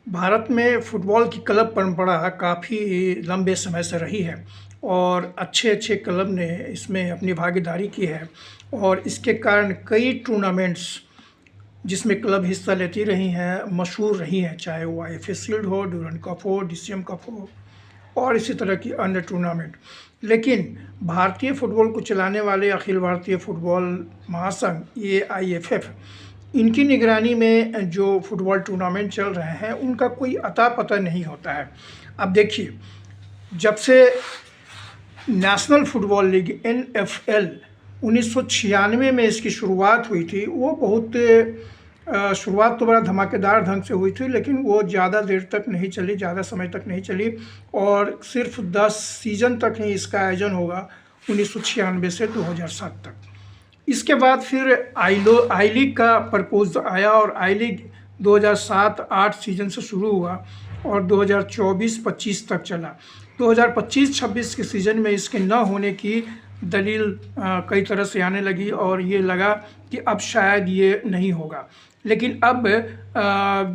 भारत में फुटबॉल की क्लब परंपरा काफ़ी लंबे समय से रही है और अच्छे-अच्छे क्लब ने इसमें अपनी भागीदारी की है और इसके कारण कई टूर्नामेंट्स जिसमें क्लब हिस्सा लेती रही हैं, मशहूर रही हैं, चाहे वो आईएफए शील्ड हो, ड्यूरंड कप हो, डीसीएम कप हो और इसी तरह की अन्य टूर्नामेंट। लेकिन भारतीय फुटबॉल को चलाने वाले अखिल भारतीय फुटबॉल महासंघ एआईएफएफ, इनकी निगरानी में जो फुटबॉल टूर्नामेंट चल रहे हैं उनका कोई अता पता नहीं होता है। अब देखिए, जब से नेशनल फुटबॉल लीग एनएफएल 1996 में इसकी शुरुआत हुई थी, वो बहुत शुरुआत तो बड़ा धमाकेदार ढंग से हुई थी, लेकिन वो ज़्यादा देर तक नहीं चली, ज़्यादा समय तक नहीं चली और सिर्फ 10 सीज़न तक ही इसका आयोजन होगा, 1996 से 2007 तक। इसके बाद फिर आई लीग का प्रपोज आया और आई लीग 2007-8 सीज़न से शुरू हुआ और 2024-25 तक चला। 2025-26 के सीज़न में इसके न होने की दलील कई तरह से आने लगी और ये लगा कि अब शायद ये नहीं होगा। लेकिन अब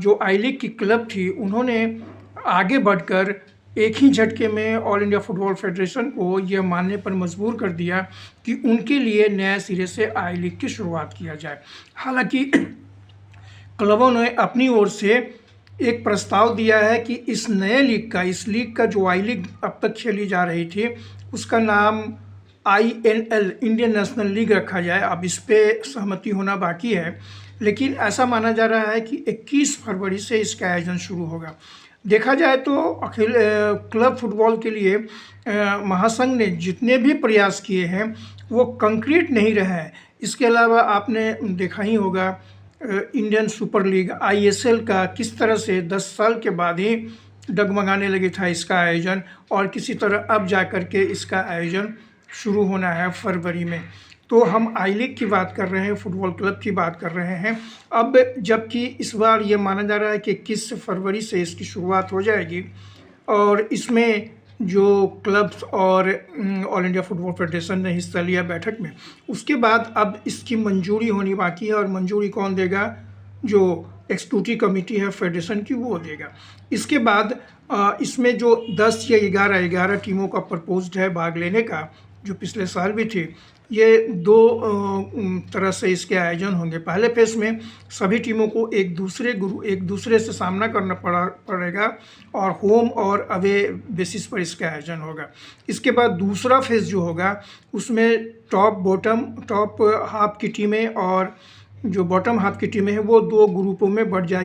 जो आई लीग की क्लब थी, उन्होंने आगे बढ़कर एक ही झटके में ऑल इंडिया फुटबॉल फेडरेशन को यह मानने पर मजबूर कर दिया कि उनके लिए नए सिरे से आई लीग की शुरुआत किया जाए। हालांकि क्लबों ने अपनी ओर से एक प्रस्ताव दिया है कि इस लीग का जो आई लीग अब तक खेली जा रही थी, उसका नाम INL इंडियन नेशनल लीग रखा जाए। अब इस पे सहमति होना बाकी है, लेकिन ऐसा माना जा रहा है कि 21 फरवरी से इसका आयोजन शुरू होगा। देखा जाए तो अखिल क्लब फुटबॉल के लिए महासंघ ने जितने भी प्रयास किए हैं वो कंक्रीट नहीं रहे हैं। इसके अलावा आपने देखा ही होगा इंडियन सुपर लीग ISL का किस तरह से 10 साल के बाद ही डगमगाने लगे था इसका आयोजन, और किसी तरह अब जा कर के इसका आयोजन शुरू होना है फरवरी में। तो हम आई लीग की बात कर रहे हैं, फुटबॉल क्लब की बात कर रहे हैं। अब जबकि इस बार ये माना जा रहा है कि 21 फरवरी से इसकी शुरुआत हो जाएगी और इसमें जो क्लब्स और ऑल इंडिया फुटबॉल फेडरेशन ने हिस्सा लिया बैठक में, उसके बाद अब इसकी मंजूरी होनी बाकी है और मंजूरी कौन देगा? जो एक्सिक्यूटिव कमेटी है फेडरेशन की, वो देगा। इसके बाद इसमें जो 10 या 11 टीमों का प्रपोज्ड है भाग लेने का, जो पिछले साल भी थी, ये दो तरह से इसके आयोजन होंगे। पहले फेज़ में सभी टीमों को एक दूसरे से सामना करना पड़ेगा और होम और अवे बेसिस पर इसका आयोजन होगा। इसके बाद दूसरा फेज़ जो होगा, उसमें टॉप हाफ की टीमें और जो बॉटम हाफ की टीमें हैं वो 2 ग्रुपों में बढ़ जाएगी।